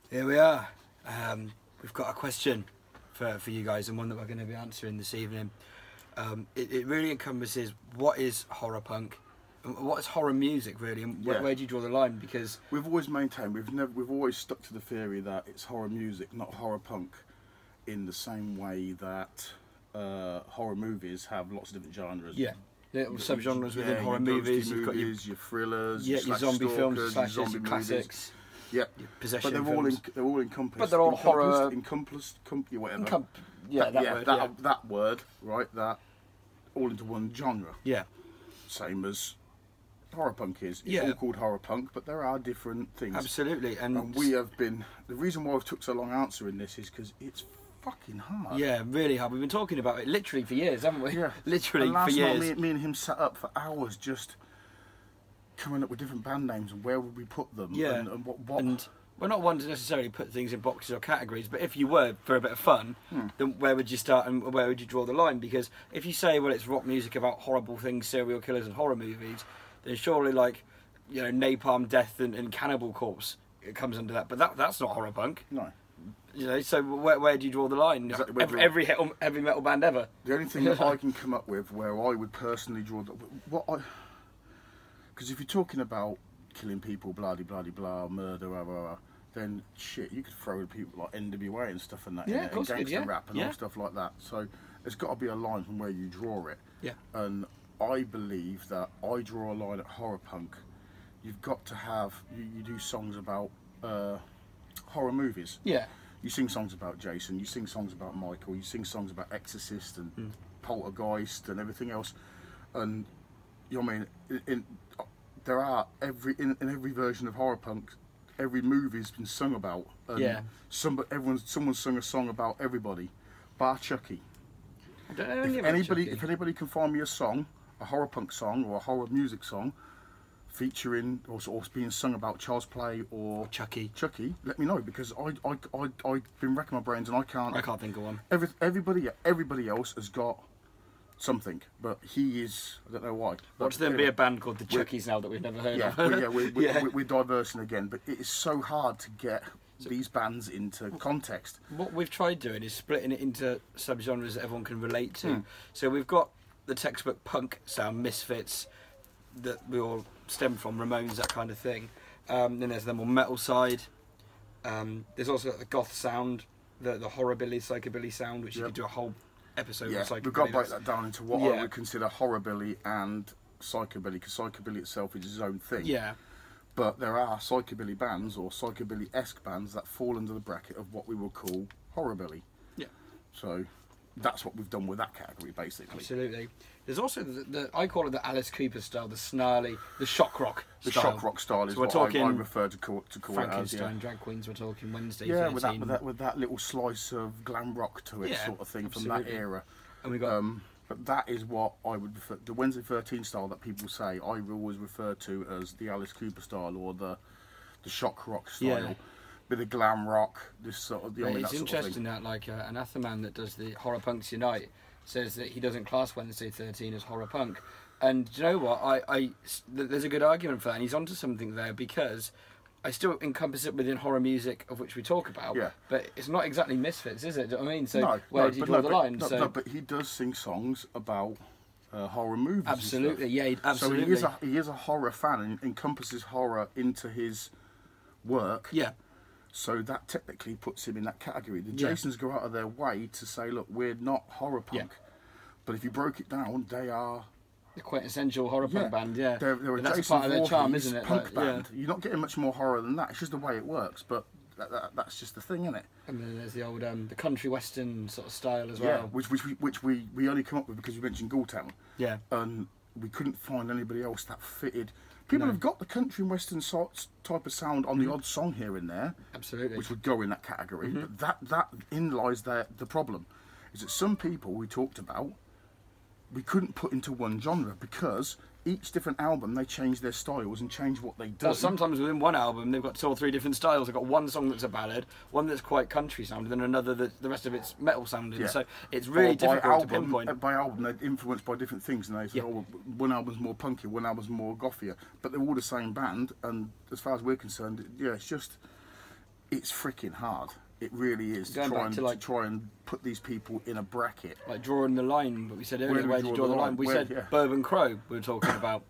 Here we are. We've got a question for you guys, and one that we're going to be answering this evening. It really encompasses what is horror punk, and what is horror music really, and where do you draw the line? Because we've always maintained, we've always stuck to the theory that it's horror music, not horror punk, in the same way that horror movies have lots of different genres. Yeah. Little subgenres within horror movies. You've got your thrillers, your zombie films, your slashes, zombie your classics. Yeah, your possession but they're all encompassed. But they're all horror. Whatever. That word, right? That all into one genre. Yeah. Same as horror punk is. It's Yeah. all called horror punk, but there are different things. Absolutely, and we have been. The reason why we've took so long answering this is because it's fucking hard. Yeah, really hard. We've been talking about it literally for years, haven't we? Yeah, literally and last for years. Night, me and him sat up for hours just coming up with different band names and where would we put them. Yeah, and what. And we're not one to necessarily put things in boxes or categories, but if you were for a bit of fun, then where would you start and where would you draw the line? Because if you say, well, it's rock music about horrible things, serial killers and horror movies, then surely, like, you know, Napalm Death and Cannibal Corpse, it comes under that. But that's not horror punk. No. You know, so where do you draw the line? Exactly, every heavy metal band ever. The only thing that I can come up with where I would personally draw because if you're talking about killing people, blah blah blah, murder, blah, blah, blah, then shit, you could throw in people like NWA and stuff and that, yeah, and gangster rap and all stuff like that. So there's got to be a line from where you draw it. Yeah. And I believe that I draw a line at horror punk. You've got to have you do songs about horror movies. Yeah. You sing songs about Jason, you sing songs about Michael, you sing songs about Exorcist and Poltergeist and everything else. And you know what I mean? There are in every version of horror punk, every movie's been sung about. And yeah. Someone's sung a song about everybody, bar Chucky. I don't know if anybody can find me a song, a horror punk song or a horror music song, featuring or being sung about Child's Play or Chucky, let me know, because I've been racking my brains and I can't think of one. Everybody else has got something, but he is, I don't know why. Watch there be a band called the Chuckies now that we've never heard of. We're diversing again, but it is so hard to get these bands into context. What we've tried doing is splitting it into subgenres that everyone can relate to. So we've got the textbook punk sound, Misfits, that we all stem from, Ramones, that kind of thing. Then there's the more metal side. There's also the goth sound, the horrorbilly, psychobilly sound, which you could do a whole episode on psychobilly. We've got to break that down into what I would consider horrorbilly and psychobilly, because psychobilly itself is its own thing. Yeah. But there are psychobilly bands or psychobilly-esque bands that fall under the bracket of what we will call horrorbilly. Yeah. So that's what we've done with that category, basically. Absolutely. There's also I call it the Alice Cooper style, the snarly, the shock rock style. The shock rock style is so what I refer to call it as. Frankenstein, drag queens, we're talking Wednesday. Yeah, 13. with that little slice of glam rock to it, sort of thing, from that era. And we got. But that is what I would refer, the Wednesday 13 style that people say, I always refer to as the Alice Cooper style or the shock rock style. Yeah. Bit of glam rock, this sort of. It's interesting that like an Atherman that does the Horror Punks Unite says that he doesn't class Wednesday 13 as horror punk, and do you know what? There's a good argument for that, and he's onto something there, because I still encompass it within horror music, of which we talk about. Yeah. But it's not exactly Misfits, is it? Do you know what I mean? So where do you draw the line? No, but he does sing songs about horror movies. Absolutely, yeah, absolutely. So he is a horror fan and encompasses horror into his work. Yeah. So that technically puts him in that category. The Jasons go out of their way to say, look, we're not horror punk. But if you broke it down, they are the quintessential horror punk band, They're a that's Jason part of their charm, isn't it? Punk band. You're not getting much more horror than that. It's just the way it works, but that's just the thing, isn't it? And then there's the old the country western sort of style as well. Yeah, which we only come up with because you mentioned Ghoultown. Yeah. And we couldn't find anybody else that fitted. People have got the country and western type of sound on the odd song here and there. Absolutely. Which would go in that category. But that in lies the problem. Is that some people we talked about, we couldn't put into one genre because each different album they change their styles and change what they do. Well, sometimes within one album they've got 2 or 3 different styles. They've got one song that's a ballad, one that's quite country sounding, and another that the rest of it's metal sounding. So it's really difficult to pinpoint. By album, they're influenced by different things, and they say, oh, one album's more punky, one album's more gothier, but they're all the same band. And as far as we're concerned, it's just it's freaking hard. It really is Going back to, like, to try and put these people in a bracket. Like drawing the line, but we said earlier, Where where do you draw the line? We said Bourbon Crow we were talking about,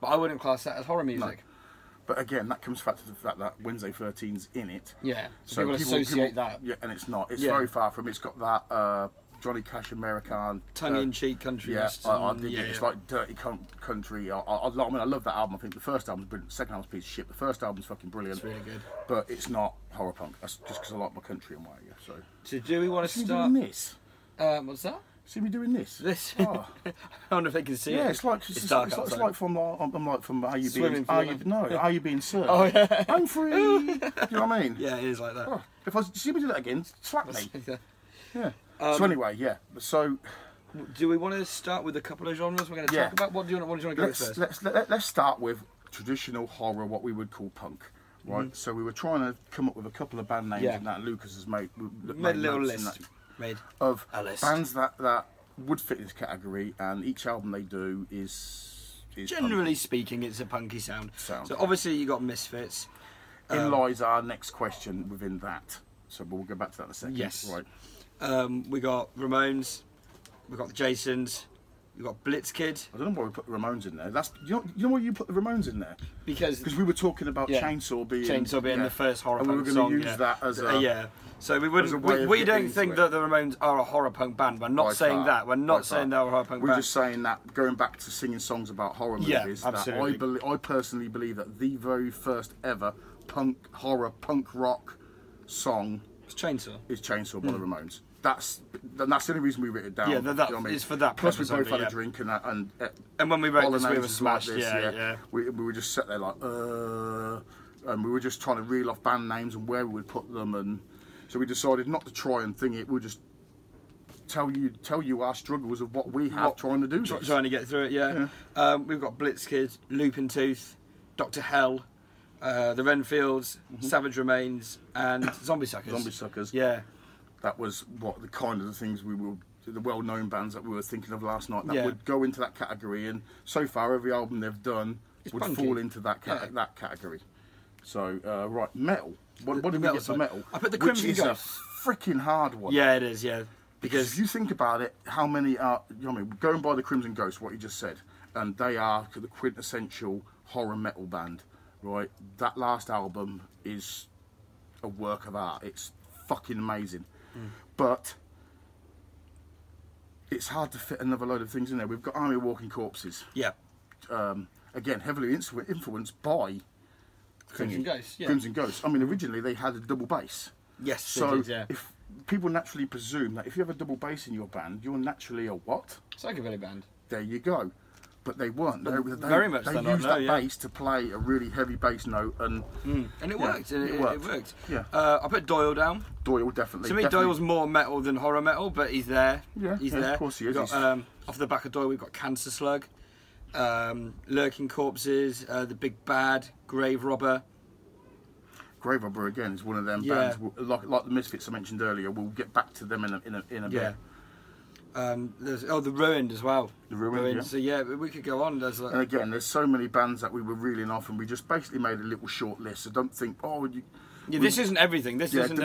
but I wouldn't class that as horror music. No. But again, that comes back to the fact that Wednesday 13's in it. Yeah, so people associate that. Yeah, and it's not. It's very far from. It's got that Johnny Cash American tongue-in-cheek country. Yeah, I dig it. It's like dirty country. I mean, I love that album. I think the first album's brilliant. The second album's a piece of shit. The first album's fucking brilliant. It's really good. But it's not horror punk. That's just because I like my country and whatever. So do we want to start? Doing this? What's that? See me doing this? This. Oh. I wonder if they can see it. Yeah, it's like dark it's like from Are You Swimming Being Are You Being Served? Oh yeah. I'm free. Do you know what I mean? Yeah, it is like that. Oh, if I see me do that again, slap me. Yeah. So anyway, So do we want to start with a couple of genres we're going to talk about? What do you want to go with first? Let's start with traditional horror, what we would call punk. Right. So we were trying to come up with a couple of band names, and that Lucas has made a little list. Of bands that would fit this category, and each album they do is generally punky. speaking, it's a punky sound. So obviously you got Misfits. In lies our next question within that. So we'll go back to that in a second. Yes. Right. We got Ramones. We got the Jasons. We got Blitzkid. I don't know why we put the Ramones in there. That's you know why you put the Ramones in there? Because we were talking about Chainsaw being the first horror punk song. And we were going to use that as a So we don't think that the Ramones are a horror punk band. We're not saying that. We're not saying they're a horror punk band. We're just saying that going back to singing songs about horror movies. That I personally believe that the very first ever horror punk rock song is Chainsaw by the Ramones. That's the only reason we wrote it down. Yeah, is for that. Plus, we both had a drink and when we wrote this, we were smashed. We were just sat there like, and we were just trying to reel off band names and where we would put them, and so we decided not to try and thing it. We'll just tell you our struggles of what we have trying to do. Trying to get through it. Yeah. We've got Blitzkid, Looping Tooth, Dr. Hell, the Renfields, Savage Remains, and Zombie Suckers. Zombie Suckers. Yeah. That was what the kind of the things the well-known bands that we were thinking of last night that would go into that category. And so far, every album they've done would fall into that category. So right, metal. What did we get for metal? I put the Crimson Ghost. Which is a freaking hard one. Yeah, it is. Yeah, because if you think about it, how many are? You know what I mean, going by the Crimson Ghost, what you just said, and they are the quintessential horror metal band, right? That last album is a work of art. It's fucking amazing. But it's hard to fit another load of things in there. We've got Army of Walking Corpses. Yeah. Again, heavily influenced by Crimson Ghost. Yeah. Crimson Ghost. I mean, originally they had a double bass. Yes. So if people naturally presume that if you have a double bass in your band, you're naturally a what? Psychobilly band. There you go. But they weren't. They used that bass to play a really heavy bass note, and it worked. It worked. Yeah. I put Doyle down. Doyle definitely. To me, Doyle's more metal than horror metal, but he's there. Yeah, he's there. Of course he is. Off the back of Doyle, we've got Cancer Slug, Lurking Corpses, The Big Bad, Grave Robber. Grave Robber again is one of them bands like the Misfits I mentioned earlier. We'll get back to them in a bit. There's the Ruined as well. The Ruined. Yeah. So yeah, we could go on. There's and again, there's so many bands that we were reeling off, and we just basically made a little short list. So don't think, this isn't everything. This isn't.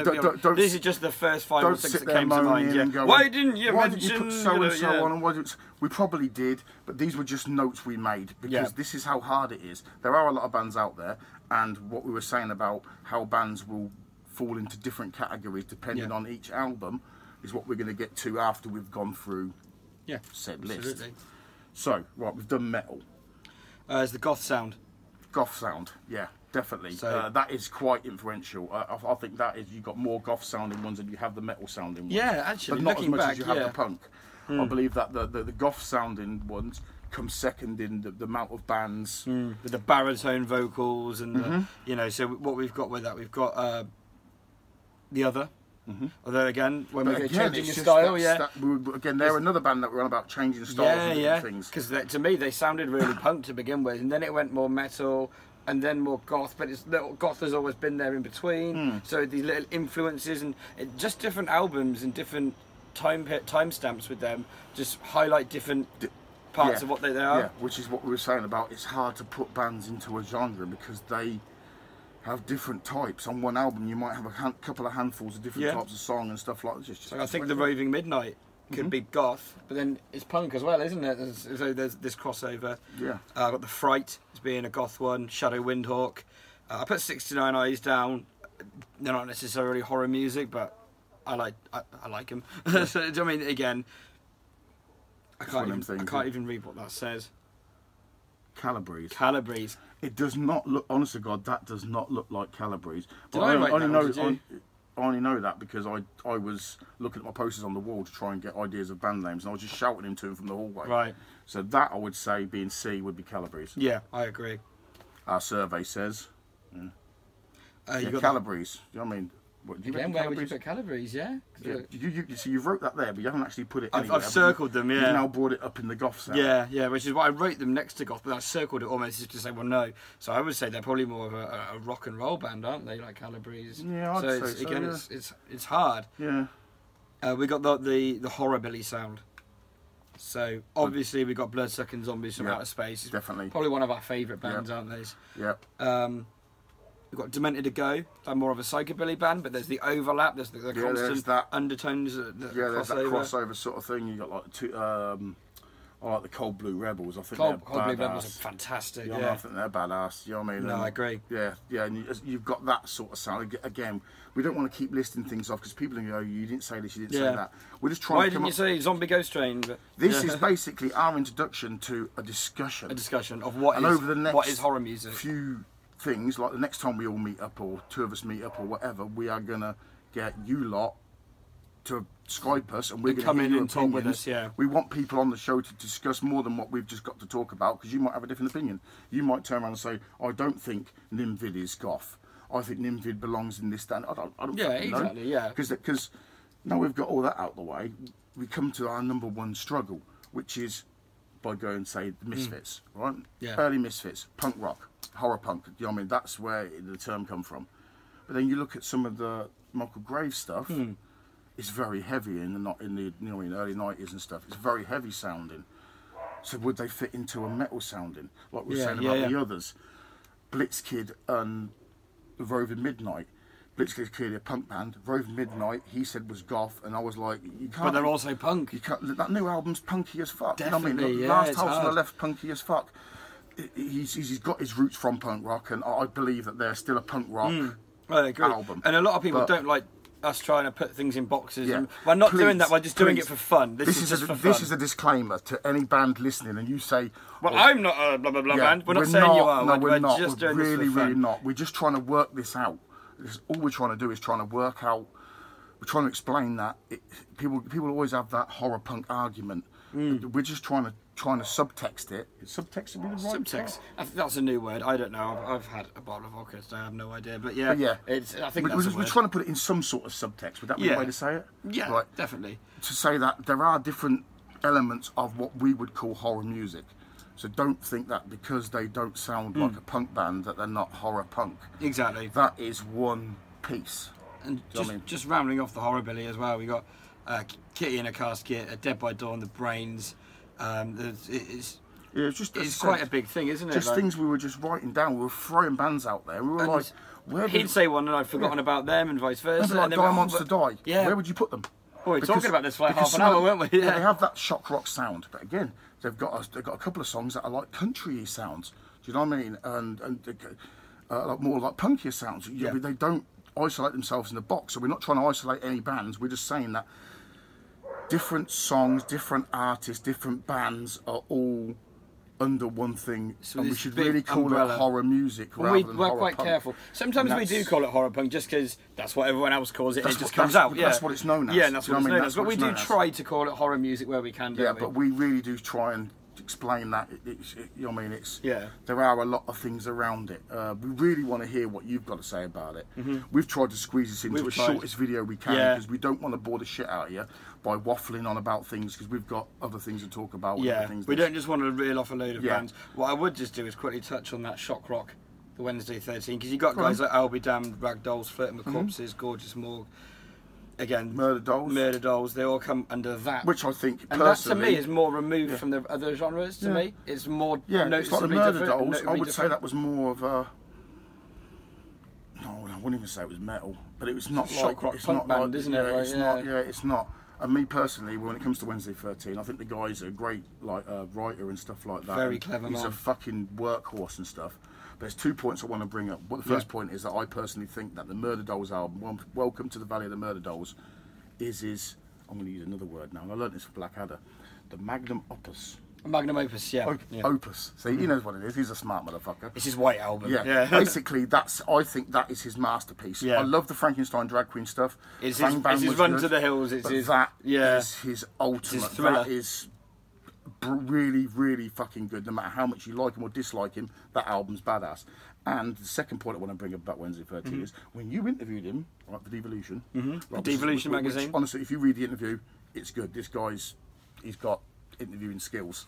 This is just the first 5 or 6 that came to mind. And go, why didn't you mention put so and so on? And we probably did, but these were just notes we made because this is how hard it is. There are a lot of bands out there, and what we were saying about how bands will fall into different categories depending on each album is what we're going to get to after we've gone through said list. So, right, we've done metal. It's the goth sound. Goth sound, yeah, definitely. So, that is quite influential. I think that is, you've got more goth sounding ones than you have the metal sounding ones. Yeah, actually, but not as much back, as you have the punk. I believe that the goth sounding ones come second in the amount of bands. With the baritone vocals and, so what we've got with that, we've got The Other. Although again, when we get changing your style, again, they're another band that we're on about changing styles and things. Because to me, they sounded really punk to begin with, and then it went more metal, and then more goth. But goth has always been there in between. So these little influences and just different albums and different time stamps with them just highlight different parts of what they are. Yeah, which is what we were saying about. It's hard to put bands into a genre because have different types. On one album, you might have a couple of handfuls of different types of song and stuff like that. So I think the Roving Midnight could be goth, but then it's punk as well, isn't it? There's this crossover. Yeah. I've got The Fright as being a goth one, Shadow Windhawk. I put 69 Eyes down. They're not necessarily horror music, but I like them. So, I mean, again, I can't even read what that says. Calabrese. It does not look, honest to God, that does not look like Calabrese. I only know that because I was looking at my posters on the wall to try and get ideas of band names, and I was just shouting them to him from the hallway. Right. So that, I would say, being C, would be Calabrese. Yeah, I agree. Our survey says... you got Calabrese. You know what I mean? Again, where would you put Calabrese? Yeah. So you wrote that there, but you haven't actually put it anywhere. I've circled them. Yeah. You've now brought it up in the goth sound. Yeah. Which is why I wrote them next to goth, but I circled it almost just to say, well, no. So I would say they're probably more of a rock and roll band, aren't they? Like Calabrese. Yeah, I'd say so. Again, it's hard. Yeah. We got the horrorbilly sound. So obviously we got Bloodsucking Zombies from Outer Space. Definitely. Probably one of our favourite bands, aren't they? Yeah. We've got Demented to Go. They're more of a psychobilly band, but there's the overlap. There's the constant undertones. There's that crossover sort of thing. You got like two. I like the Cold Blue Rebels. I think they're badass. Cold Blue Rebels are fantastic. Yeah, I think they're badass. You know what I mean? No, I agree. Yeah, and you've got that sort of sound. Again, we don't want to keep listing things off because people go, "You didn't say this, you didn't say that." We're just trying. Why didn't you say Zombie Ghost Train? But, this is basically our introduction to a discussion. A discussion of what is horror music. Few things, like the next time we all meet up, or two of us meet up, or whatever, we are gonna get you lot to Skype us, and we're going to come in and talk with us. Yeah, we want people on the show to discuss more than what we've just got to talk about, because you might have a different opinion. You might turn around and say, "I don't think Nimvid is goth. I think Nimvid belongs in this stand." I don't. Yeah, exactly. Know. Yeah, because now we've got all that out of the way, we come to our number one struggle, which is by going, say, the Misfits, right? Yeah. Early Misfits, punk rock, horror punk. You know what I mean? That's where the term come from. But then you look at some of the Michael Graves stuff. It's very heavy in the early 90s and stuff. It's very heavy sounding. So would they fit into a metal sounding, like we were saying about the others? Blitzkid and Roving Midnight. Blitzkid's clearly a punk band. Roving Midnight, he said, was goth, and I was like, you can't. But they're also punk. You can't. That new album's punky as fuck. Definitely, you know what I mean? Last House on the Left, punky as fuck. He's got his roots from punk rock, and I believe that they're still a punk rock album. And a lot of people don't like us trying to put things in boxes. Yeah. And we're not doing that. We're just doing it for fun. This is for fun. This is a disclaimer to any band listening, and you say, "Well, I'm not a blah blah blah band." We're not saying you are. No, we're not. Just doing really, this for fun. really not. We're just trying to work this out. All we're trying to do is trying to work out. We're trying to explain that people always have that horror punk argument. We're just trying to subtext it. Subtext would be the right subtext. That's a new word. I don't know. I've had a bottle of vodka, so I have no idea. But yeah, I think we're trying to put it in some sort of subtext. Would that be the way to say it? Yeah, right. Definitely. To say that there are different elements of what we would call horror music. So don't think that because they don't sound like a punk band that they're not horror punk. Exactly. That is one piece. And just rounding off the horrorbilly as well, we got Kitty in a Casket, Dead by Dawn, The Brains. It's quite a big thing, isn't it? Just things we were just writing down. We were throwing bands out there. We were like, he'd say one and I'd forgotten about them, and vice versa. Like Die Monster Die. Yeah. Where would you put them? Well, we were talking about this for like half an hour, weren't we? Yeah. They have that shock rock sound, but again, they've got a couple of songs that are like country sounds. Do you know what I mean? And like more like punkier sounds. Yeah. They don't isolate themselves in the box. So we're not trying to isolate any bands. We're just saying that different songs, different artists, different bands are all under one thing, so and we should really call it horror music rather than horror punk. We're quite careful. Sometimes we do call it horror punk just because that's what everyone else calls it. It just comes out. That's what it's known as. Yeah, and that's what it's known as. But we do try to call it horror music where we can. Yeah, but we really do try and explain that. You know what I mean? There are a lot of things around it. We really want to hear what you've got to say about it. We've tried to squeeze this into the shortest video we can because we don't want to bore the shit out of you by waffling on about things, because we've got other things to talk about. Yeah, we don't just want to reel off a load of bands. What I would just do is quickly touch on that shock rock, the Wednesday 13, because you've got guys like I'll Be Damned, Ragdolls, Flirting with Corpses, Gorgeous Morgue. Again, Murder Dolls, they all come under that. Which I think, and personally, that to me is more removed from the other genres. To me, it's more it's like the Murder Dolls. I would say that was more of a No, I wouldn't even say it was metal, but it was not It's a like shock rock it's punk not band, like, isn't it? yeah, Like, it's yeah. not. Yeah, it's not. And me personally, when it comes to Wednesday 13, I think the guy's a great like writer and stuff like that. Very and clever he's man. a fucking workhorse and stuff. But there's 2 points I want to bring up. Well, the first point is that I personally think that the Murder Dolls album, Welcome to the Valley of the Murder Dolls, is I'm going to use another word now, and I learned this from Blackadder, the magnum opus. Magnum opus, yeah. Opus. See, he knows what it is. He's a smart motherfucker. It's his white album. Yeah. Basically, I think that is his masterpiece. Yeah. I love the Frankenstein drag queen stuff. It's Fang Bang his was Run good, to the Hills. It's but his that yeah. is his ultimate. It's his thriller. That is really, really fucking good. No matter how much you like him or dislike him, that album's badass. And the second point I want to bring up about Wednesday 13 is when you interviewed him, right, for Devolution. Devolution magazine. Honestly, if you read the interview, it's good. This he's got interviewing skills.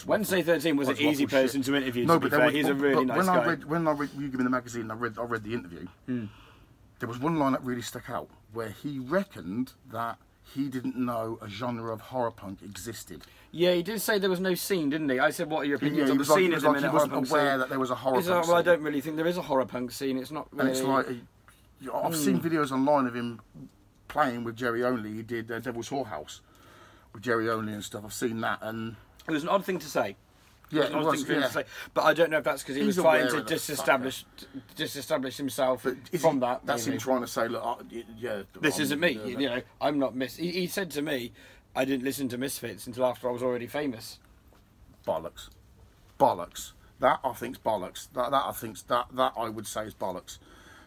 Wednesday 13 was an easy person to interview. No, to be but fair. He's a really nice guy. When I read you give me the magazine, I read the interview. There was one line that really stuck out where he reckoned that he didn't know a genre of horror punk existed. Yeah, he did say there was no scene, didn't he? I said, "What are your opinions on the like, scene he at the minute?" He wasn't aware that there was a horror punk well, scene. I don't really think there is a horror punk scene. It's not really... And it's like, I've seen videos online of him playing with Jerry Only. He did Devil's Whorehouse with Jerry Only and stuff. I've seen that, and it was an odd thing to say. Yeah, it was, to say. But I don't know if that's because he was trying to disestablish himself from that. That's maybe. him trying to say, look, this isn't me. You know, I'm not He said to me, I didn't listen to Misfits until after I was already famous. Bollocks. That I think's bollocks. That I would say is bollocks.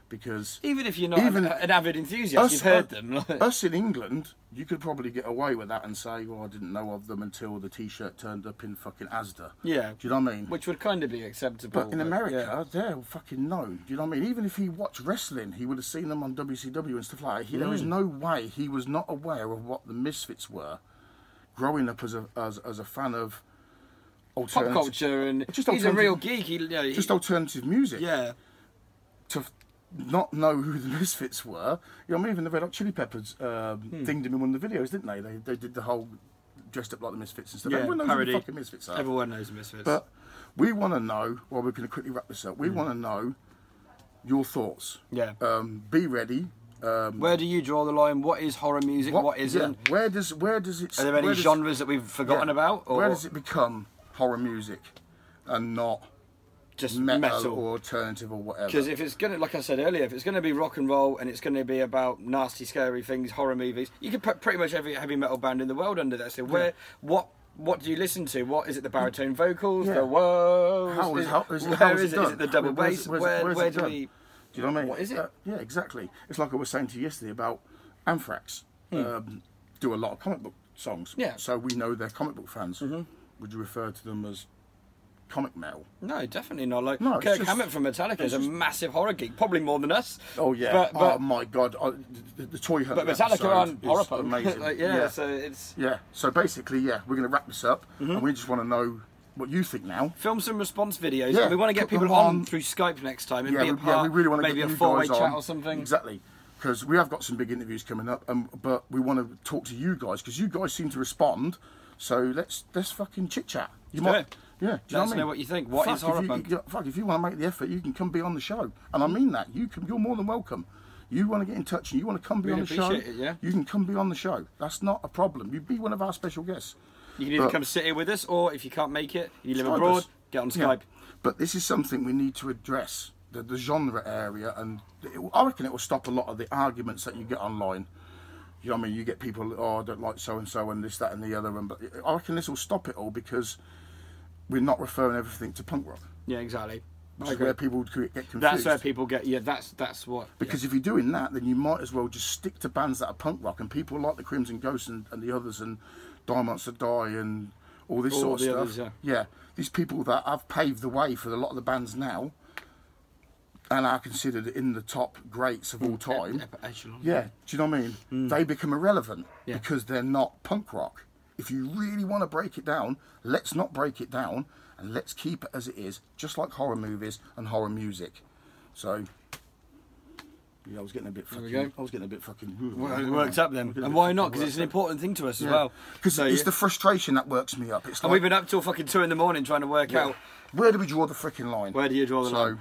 Because even if you're not an avid enthusiast, you've heard them. Us in England, you could probably get away with that and say, well, I didn't know of them until the T-shirt turned up in fucking Asda. Yeah. Do you know what I mean? Which would kind of be acceptable. But in America, they're fucking known. Do you know what I mean? Even if he watched wrestling, he would have seen them on WCW and stuff like that. There is no way he was not aware of what the Misfits were growing up as a fan of pop culture, and he's a real geek. Just alternative music. Yeah. To not know who the Misfits were, you know, I mean, even the Red Hot Chili Peppers thinged him in one of the videos, didn't they? They did the whole dressed up like the Misfits and stuff. Yeah, everyone knows parody. who the fucking Misfits are. Everyone knows the Misfits. But we want to know. Well, we're going to quickly wrap this up. We want to know your thoughts. Yeah. Be ready. Where do you draw the line? What is horror music? What isn't? Yeah. Where does it? Are there any genres that we've forgotten about? Or where does it become horror music and not just metal or alternative or whatever? Because if it's gonna, like I said earlier, if it's gonna be rock and roll and it's gonna be about nasty, scary things, horror movies, you could put pretty much every heavy metal band in the world under that. So what do you listen to? What is it? The baritone vocals? The whoa? How is it the double bass? Where do we? Do you know what I mean? What is it? Yeah, exactly. It's like I was saying to you yesterday about Anthrax. Do a lot of comic book songs. Yeah. So we know they're comic book fans. Would you refer to them as comic metal? No, definitely not. Like no, Kirk Hammett from Metallica is a massive horror geek, probably more than us. Oh yeah. But, oh my god, the Toy Hunter. But Metallica aren't horror punk. Amazing. Like, so it's So basically, we're going to wrap this up, and we just want to know what you think now. Film some response videos. Yeah, we want to get people on through Skype next time and be a part. We really want to maybe get a you four-way guys chat on. or something. Exactly. Because we have got some big interviews coming up, but we want to talk to you guys because you guys seem to respond. So let's fucking chit chat. You might, yeah. Do you Let us know what I mean? know what you think. What is horror punk? If you want to make the effort, you can come be on the show, and I mean that. You're more than welcome. You want to get in touch and you want to come be on the show. You can come be on the show. That's not a problem. You be one of our special guests. You can either come sit here with us, or if you can't make it, you live abroad, get on Skype. But this is something we need to address. The genre area, and I reckon it will stop a lot of the arguments that you get online. You know what I mean? You get people, I don't like so and so and this, that, and the other. But I reckon this will stop it all because we're not referring everything to punk rock. Yeah, exactly. Which is where people get confused. That's where people get. Yeah, that's what. Because if you're doing that, then you might as well just stick to bands that are punk rock and people like the Crimson Ghost and the others and Die Monster Die and all this sort of stuff. Others, yeah, these people that have paved the way for a lot of the bands now. And are considered in the top greats of all time. Yeah, do you know what I mean? They become irrelevant because they're not punk rock. If you really want to break it down, let's not break it down and let's keep it as it is, just like horror movies and horror music. So, yeah, I was getting a bit fucking. Well, it worked up then, and why not? Because it's an important thing to us as well. Because it's the frustration that works me up. It's and we've been up till fucking 2 in the morning trying to work out where do we draw the freaking line. Where do you draw the line?